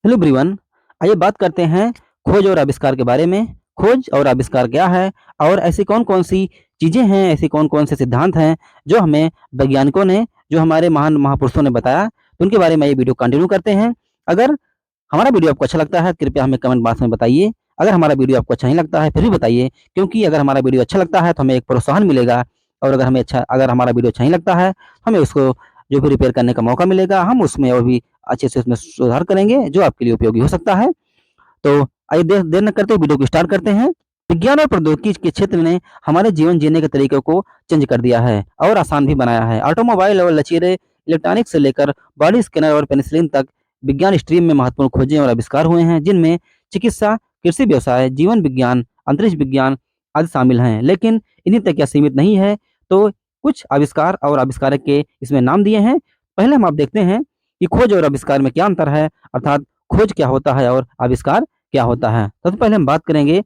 Hello everyone. आइए बात करते हैं खोज और आविष्कार के बारे में। खोज और आविष्कार क्या है और ऐसी कौन-कौन सी चीज़ें हैं, ऐसी कौन-कौन से सिद्धांत हैं जो हमें वैज्ञानिकों ने, जो हमारे महान महापुरुषों ने बताया, तो उनके बारे में ये वीडियो कंटिन्यू करते हैं। अगर हमारा वीडियो आपको अच्छा लगता है, कृपया हमें कमेंट बॉक्स में बताइए। अगर हमारा वीडियो आपको अच्छा नहीं लगता है, फिर भी बताइए, क्योंकि अगर हमारा वीडियो अच्छा लगता है, तो हमें एक प्रोत्साहन मिलेगा और अगर हमारा वीडियो अच्छा नहीं लगता है, हमें उसको जो भी रिपेयर करने का मौका मिलेगा, हम उसमें और भी अच्छे से उसमें सुधार करेंगे, जो आपके लिए उपयोगी हो सकता है। तो आइए देर देर न करते हुए वीडियो को स्टार्ट करते हैं। विज्ञान और प्रौद्योगिकी के क्षेत्र ने हमारे जीवन जीने के तरीके को चेंज कर दिया है और आसान भी बनाया है। ऑटोमोबाइल और लचीले इलेक्ट्रॉनिक्स से लेकर बॉडी स्कैनर और पेनिसिलिन तक विज्ञान स्ट्रीम में महत्वपूर्ण खोजें और आविष्कार हुए हैं, जिनमें चिकित्सा, कृषि व्यवसाय, जीवन विज्ञान, अंतरिक्ष विज्ञान आदि शामिल हैं। लेकिन इन्हीं तक यह सीमित नहीं है, तो कुछ आविष्कार और आविष्कारक के इसमें नाम दिए हैं। पहले हम आप देखते हैं कि खोज और आविष्कार में क्या अंतर है, अर्थात खोज क्या होता है और आविष्कार क्या होता है। सबसे पहले हम बात करेंगे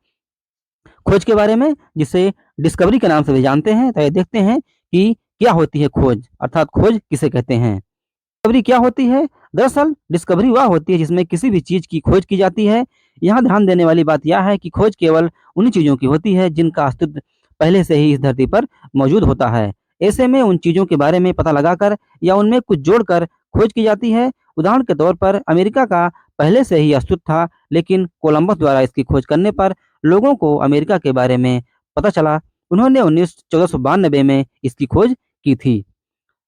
खोज के बारे में, जिसे डिस्कवरी के नाम से भी जानते हैं। तो ये देखते हैं कि क्या होती है खोज, अर्थात खोज किसे कहते हैं। डिस्कवरी क्या होती है? दरअसल डिस्कवरी वह होती है जिसमें किसी भी चीज़ की खोज की जाती है। यहाँ ध्यान देने वाली बात यह है कि खोज केवल उन्हीं चीज़ों की होती है जिनका अस्तित्व पहले से ही इस धरती पर मौजूद होता है। ऐसे में उन चीज़ों के बारे में पता लगाकर या उनमें कुछ जोड़कर खोज की जाती है। उदाहरण के तौर पर अमेरिका का पहले से ही अस्तित्व था, लेकिन कोलंबस द्वारा इसकी खोज करने पर लोगों को अमेरिका के बारे में पता चला। उन्होंने 1492 में इसकी खोज की थी।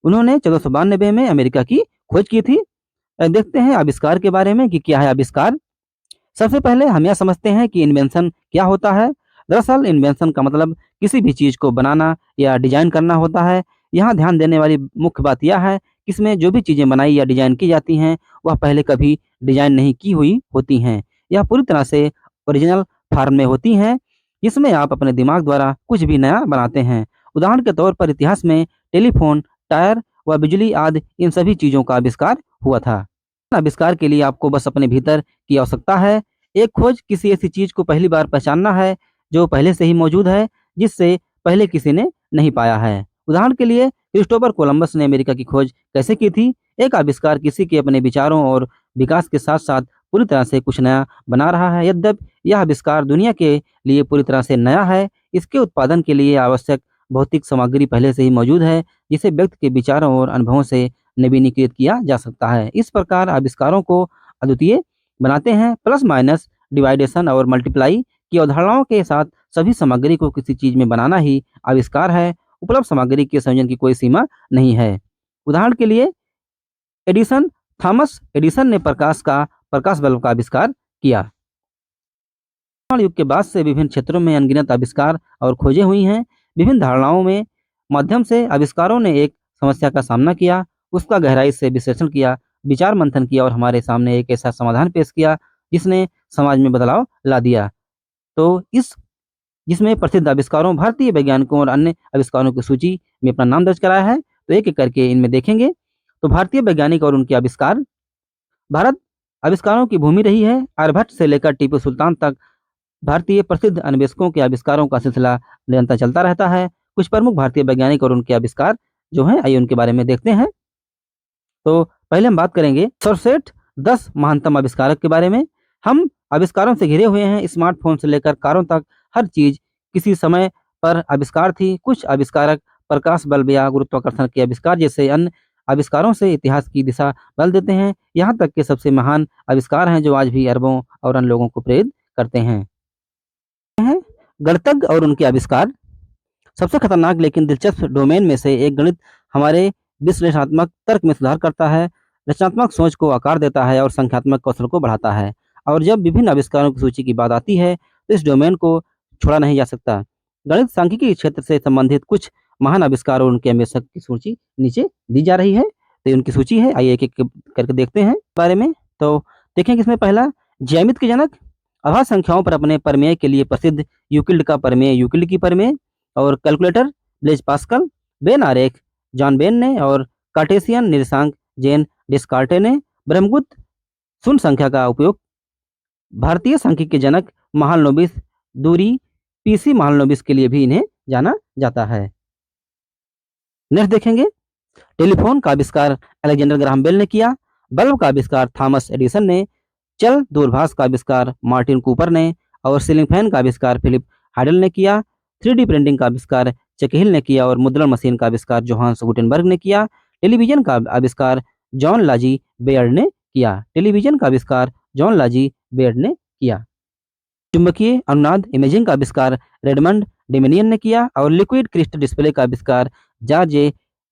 उन्होंने 1492 में अमेरिका की खोज की थी। देखते हैं आविष्कार के बारे में कि क्या है आविष्कार। सबसे पहले हम यह समझते हैं कि इन्वेंशन क्या होता है। दरअसल इन्वेंशन का मतलब किसी भी चीज़ को बनाना या डिजाइन करना होता है। यहाँ ध्यान देने वाली मुख्य बात यह है कि इसमें जो भी चीज़ें बनाई या डिजाइन की जाती हैं, वह पहले कभी डिजाइन नहीं की हुई होती हैं। यह पूरी तरह से ओरिजिनल फॉर्म में होती हैं, जिसमें आप अपने दिमाग द्वारा कुछ भी नया बनाते हैं। उदाहरण के तौर पर इतिहास में टेलीफोन, टायर व बिजली आदि इन सभी चीज़ों का आविष्कार हुआ था। आविष्कार के लिए आपको बस अपने भीतर की आवश्यकता है। एक खोज किसी ऐसी चीज़ को पहली बार पहचानना है जो पहले से ही मौजूद है, जिससे पहले किसी ने नहीं पाया है। उदाहरण के लिए क्रिस्टोफर कोलंबस ने अमेरिका की खोज कैसे की थी? एक आविष्कार किसी के अपने विचारों और विकास के साथ-साथ पूरी तरह से कुछ नया बना रहा है। यद्यपि यह आविष्कार दुनिया के लिए पूरी तरह से नया है, इसके उत्पादन के लिए आवश्यक भौतिक सामग्री पहले से ही मौजूद है, जिसे व्यक्ति के विचारों और अनुभवों से नवीनीकृत किया जा सकता है। इस प्रकार आविष्कारों को अद्वितीय बनाते हैं। प्लस माइनस, डिवाइडेशन और मल्टीप्लाई की अवधारणाओं के साथ सभी सामग्री को किसी चीज़ में बनाना ही आविष्कार है। उपलब्ध सामग्री के संयोजन की कोई सीमा नहीं है। उदाहरण के लिए एडिसन, थॉमस एडिसन ने प्रकाश बल्ब का आविष्कार किया। युग के बाद से विभिन्न क्षेत्रों में अनगिनत आविष्कार और खोजें हुई हैं। विभिन्न धारणाओं में माध्यम से आविष्कारों ने एक समस्या का सामना किया, उसका गहराई से विश्लेषण किया, विचार मंथन किया और हमारे सामने एक ऐसा समाधान पेश किया जिसने समाज में बदलाव ला दिया। तो इस जिसमें प्रसिद्ध आविष्कारों, भारतीय वैज्ञानिकों और अन्य आविष्कारों की सूची में अपना नाम दर्ज कराया है। तो एक-एक करके इनमें देखेंगे। तो भारतीय वैज्ञानिक और उनके आविष्कार। भारत आविष्कारों की भूमि रही है। आर्यभट्ट से लेकर टीपू सुल्तान तक भारतीय प्रसिद्ध अन्वेषकों के आविष्कारों का सिलसिला निरंतर चलता रहता है। कुछ प्रमुख भारतीय वैज्ञानिक और उनके आविष्कार जो हैं, आइए उनके बारे में देखते हैं। तो पहले हम बात करेंगे सर्वश्रेष्ठ 10 महानतम आविष्कारक के बारे में। हम आविष्कारों से घिरे हुए हैं। स्मार्टफ़ोन से लेकर कारों तक हर चीज़ किसी समय पर आविष्कार थी। कुछ आविष्कारक प्रकाश बल्ब या गुरुत्वाकर्षण के आविष्कार जैसे अन्य आविष्कारों से इतिहास की दिशा बदल देते हैं। यहाँ तक के सबसे महान आविष्कार हैं जो आज भी अरबों और अन्य लोगों को प्रेरित करते हैं। गणितज्ञ और उनके आविष्कार। सबसे खतरनाक लेकिन दिलचस्प डोमेन में से एक गणित हमारे विश्लेषणात्मक तर्क में सुधार करता है, रचनात्मक सोच को आकार देता है और संख्यात्मक कौशल को बढ़ाता है। और जब विभिन्न आविष्कारों की सूची की बात आती है, तो इस डोमेन को छोड़ा नहीं जा सकता। गणित सांख्यिकी के क्षेत्र से संबंधित कुछ महान आविष्कार और उनके अन्वेषक की सूची नीचे दी जा रही है। तो ये उनकी सूची है, आइए एक-एक करके देखते हैं बारे में। तो देखें कि इसमें पहला ज्यामिति के जनक, अभाज्य संख्याओं पर अपने प्रमेय के लिए प्रसिद्ध यूक्लिड का प्रमेय, यूक्लिड की प्रमेय और कैलकुलेटर ब्लेज पास्कल, बेन आरेख जॉन बेन ने और कार्टेशियन निर्देशांक जेन डिस्कार्टे ने। ब्रह्मगुप्त शून्य संख्या का उपयोग। भारतीय सांख्यिकी के जनक महालनोबिस दूरी, पीसी महालनोबिस के लिए भी इन्हें जाना जाता है। नेक्स्ट देखेंगे टेलीफोन का आविष्कार अलेक्जेंडर ग्राहम बेल ने किया। बल्ब का आविष्कार थॉमस एडिसन ने। चल दूरभाष का आविष्कार मार्टिन कूपर ने और सीलिंग फैन का आविष्कार फिलिप हाइडल ने किया। 3D प्रिंटिंग का आविष्कार चेकहिल ने किया और मुद्रण मशीन का आविष्कार जोहान्स गुटेनबर्ग ने किया। टेलीविजन का आविष्कार जॉन लाजी बेयर्ड ने किया। टेलीविजन का आविष्कार जॉन लाजी बेयर्ड ने किया। चुंबकीय अनुनाद इमेजिंग का आविष्कार रेडमंड डेमेनियन ने किया और लिक्विड क्रिस्टल डिस्प्ले का आविष्कार जॉर्ज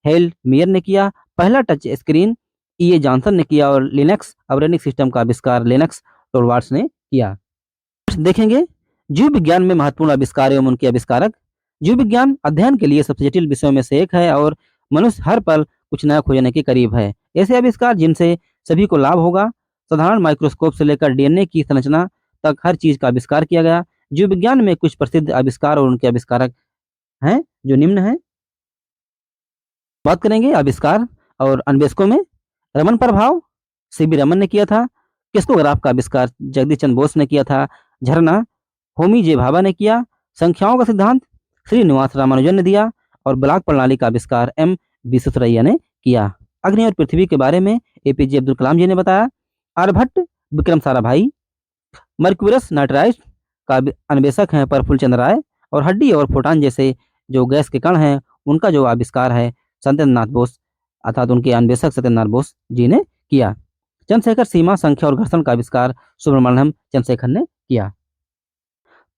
हेलमियर ने किया। पहला टच स्क्रीन E.A. जॉनसन ने किया और लिनक्स ऑपरेटिंग सिस्टम का आविष्कार लिनक्स टोरवाल्ड्स ने किया। देखेंगे जीव विज्ञान में महत्वपूर्ण आविष्कार एवं उनके आविष्कारक। जीव विज्ञान अध्ययन के लिए सबसे जटिल विषयों में से एक है और मनुष्य हर पल कुछ नया खोजने के करीब है। ऐसे आविष्कार जिनसे सभी को लाभ होगा। साधारण माइक्रोस्कोप से लेकर DNA की संरचना तक हर चीज का आविष्कार किया गया। जीव विज्ञान में कुछ प्रसिद्ध आविष्कार और उनके आविष्कारक हैं जो निम्न हैं। बात करेंगे आविष्कार और अन्वेषकों में। रमन प्रभाव C.V. रमन ने किया था। क्रिस्टोग्राफ का आविष्कार जगदीश चंद्र बोस ने किया था। झरना होमी जे भाभा ने किया। संख्याओं का सिद्धांत श्रीनिवास रामानुजन ने दिया और ब्लॉक प्रणाली का आविष्कार M. विश्वेश्वरैया ने किया। अग्नि और पृथ्वी के बारे में APJ अब्दुल कलाम जी ने बताया। आर्यभट्ट विक्रम साराभाई। मर्क्यूरस नाइट्राइड का अन्वेषक हैं प्रफुल्ल चंद्र राय और हड्डी और फोटान जैसे जो गैस के कण हैं उनका जो आविष्कार है सत्येंद्रनाथ बोस अर्थात उनके अन्वेषक सत्येंद्रनाथ बोस जी ने किया। चंद्रशेखर सीमा संख्या और घर्षण का आविष्कार सुब्रमण्यम चंद्रशेखर ने किया।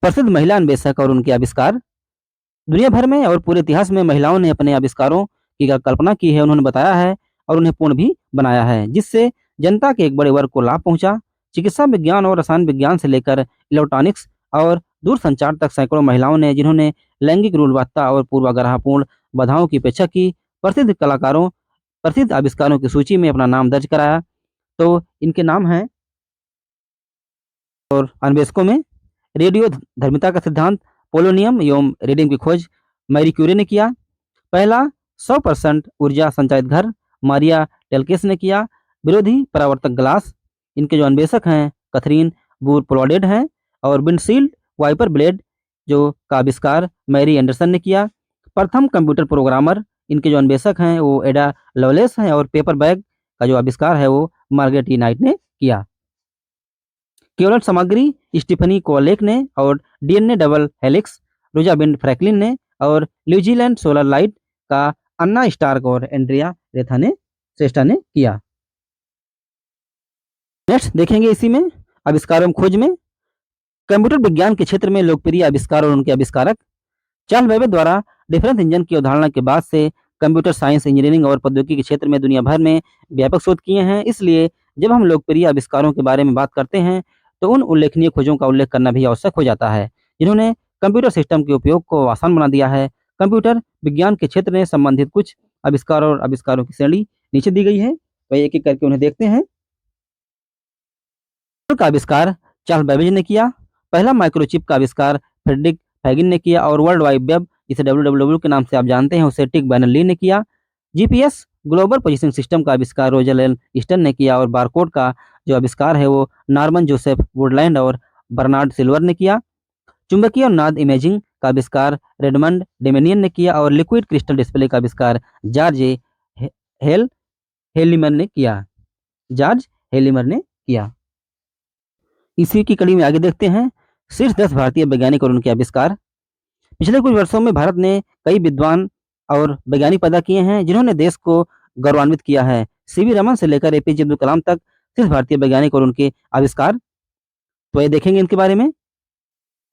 प्रसिद्ध महिला अन्वेषक और उनके आविष्कार। दुनिया भर में और पूरे इतिहास में महिलाओं ने अपने आविष्कारों की कल्पना की है, उन्होंने बताया है और उन्हें पूर्ण भी बनाया है, जिससे जनता के एक बड़े वर्ग को लाभ पहुंचा। चिकित्सा विज्ञान और रसायन विज्ञान से लेकर इलेक्ट्रॉनिक्स और दूरसंचार तक सैकड़ों महिलाओं ने जिन्होंने लैंगिक रूढ़िवादिता और पूर्वाग्रहपूर्ण बाधाओं की उपेक्षा की, प्रसिद्ध आविष्कारों की सूची में अपना नाम दर्ज कराया। तो इनके नाम हैं और अन्वेषकों में रेडियो धर्मिता का सिद्धांत पोलोनियम एवं रेडियम की खोज मैरी क्यूरी ने किया। पहला 100% ऊर्जा संचालित घर मारिया टेल्केस ने किया। विरोधी परावर्तक ग्लास, इनके जो अन्वेषक हैं कैथरीन बूर प्लॉडेड हैं और विंडशील्ड वाइपर ब्लेड जो का आविष्कार मैरी एंडरसन ने किया। प्रथम कंप्यूटर प्रोग्रामर, इनके जो अन्वेषक हैं वो एडा लवलेस हैं और पेपर बैग का जो आविष्कार है वो मार्गरेट ई नाइट ने किया। केवल सामग्री स्टीफनी कोलेक ने और DNA डबल हेलिक्स रोजाबिंड फ्रैंकलिन ने और न्यूजीलैंड सोलर लाइट का अन्ना स्टार्क और एंड्रिया श्रेष्ठा ने किया। नेक्स्ट देखेंगे इसी में आविष्कार एवं खोज में कंप्यूटर विज्ञान के क्षेत्र में लोकप्रिय आविष्कार और उनके आविष्कारक। चार्ल्स बेबेज द्वारा डिफरेंस इंजन की अवधारणा के बाद से कंप्यूटर साइंस, इंजीनियरिंग और प्रौद्योगिकी के क्षेत्र में दुनिया भर में व्यापक शोध किए हैं। इसलिए जब हम लोकप्रिय आविष्कारों के बारे में बात करते हैं तो उन उल्लेखनीय खोजों का उल्लेख करना भी आवश्यक हो जाता है जिन्होंने कंप्यूटर सिस्टम के उपयोग को आसान बना दिया है। कंप्यूटर विज्ञान के क्षेत्र में संबंधित कुछ आविष्कार और आविष्कारों की श्रेणी नीचे दी गई है, वही एक एक करके उन्हें देखते हैं। का आविष्कार चार्ल्स बेबेज ने किया। पहला माइक्रोचिप का आविष्कार फ्रेडरिक फैगिन ने किया और वर्ल्ड वाइड वेब जिसे WWW के नाम से आप जानते हैं उसे टिक बर्नर-ली ने किया। GPS ग्लोबल पोजिशनिंग सिस्टम का आविष्कार रोजर एल ईस्टन ने किया और बारकोड का जो आविष्कार है वो नॉर्मन जोसेफ वुडलैंड और बर्नार्ड सिल्वर ने किया। चुंबकीय अनुनाद इमेजिंग का आविष्कार रेडमंड डेमेनियन ने किया और लिक्विड क्रिस्टल डिस्प्ले का आविष्कार जॉर्ज हेलिमर ने किया। इसी की कड़ी में आगे देखते हैं शीर्ष 10 भारतीय वैज्ञानिक और उनके आविष्कार। पिछले कुछ वर्षों में भारत ने कई विद्वान और वैज्ञानिक पैदा किए हैं जिन्होंने देश को गौरवान्वित किया है। C.V. रमन से लेकर APJ अब्दुल कलाम तक शीर्ष भारतीय वैज्ञानिक और उनके आविष्कार। तो ये देखेंगे इनके बारे में।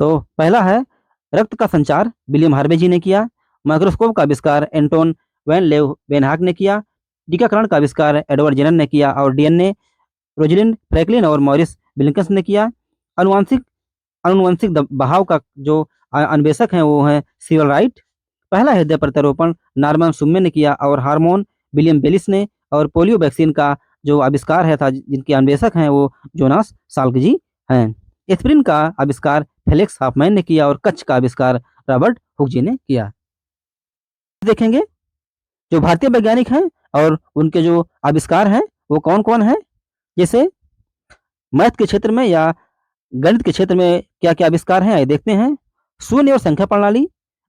तो पहला है रक्त का संचार, विलियम हार्वे जी ने किया। माइक्रोस्कोप का आविष्कार एंटोन वैन लेeuwenhoek ने किया। टीकाकरण का आविष्कार एडवर्ड जेनर ने किया और DNA रोजलिंड फ्रैंकलिन और मॉरिस विल्किंस ने किया। अनुवांशिक बहाव का जो अन्वेषक हैं वो हैं सिविल राइट। पहला हृदय प्रत्यारोपण नॉर्मन सुम्मे ने किया और हार्मोन विलियम बेलिस ने और पोलियो वैक्सीन का जो आविष्कार है था जिनके अन्वेषक हैं वो जोनास साल्क जी हैं। एस्पिरिन का आविष्कार फेलिक्स हॉफमैन ने किया और कच्छ का आविष्कार रॉबर्ट हुक जी ने किया। देखेंगे जो भारतीय वैज्ञानिक हैं और उनके जो आविष्कार हैं वो कौन कौन है, जैसे मैथ के क्षेत्र में या गणित के क्षेत्र में क्या क्या आविष्कार हैं देखते हैं। शून्य और संख्या प्रणाली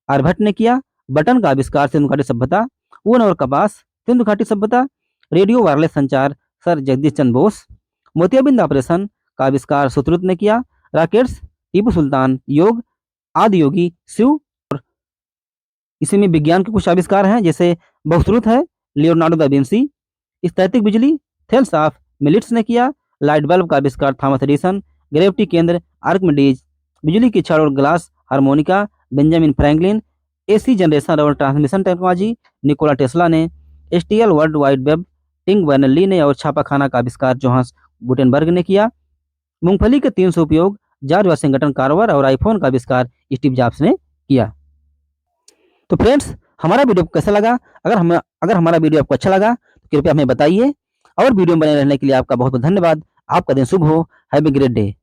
आर्यभट्ट ने किया। बटन का आविष्कार सिंधु घाटी सभ्यता। ऊन और कपास सिंधु घाटी सभ्यता। रेडियो वायरलेस संचार सर जगदीश चंद्र बोस। मोतियाबिंद ऑपरेशन का आविष्कार शत्रुघ्न ने किया। रॉकेट्स टीपू सुल्तान। योग आदि योगी शिव। इसी में विज्ञान के कुछ आविष्कार हैं, जैसे बहुश्रुत है लियोनार्डो दा विंसी। स्थैतिक बिजली थेल्स ऑफ मिलिट्स ने किया। लाइट बल्ब का आविष्कार थॉमस एडिसन। ग्रेविटी केंद्र आर्किमिडीज। बिजली की छड़ और glass harmonica Benjamin Franklin. AC generation और ट्रांसमिशन टेक्नोलॉजी निकोला टेस्ला ने। एसटीएल वर्ल्ड वाइड वेब टिंग बर्नर ली ने। और छापाखाना का आविष्कार जोहान्स गुटेनबर्ग ने किया। मूंगफली के 300 उपयोग जॉर्ज वाशिंगटन कार्वर। और आईफोन का आविष्कार स्टीव जॉब्स ने किया। तो फ्रेंड्स, हमारा वीडियो कैसा लगा? अगर हमारा वीडियो आपको अच्छा लगा तो कृपया हमें बताइए, और वीडियो में बने रहने के लिए आपका बहुत बहुत धन्यवाद। आपका दिन शुभ हो। Have a great day.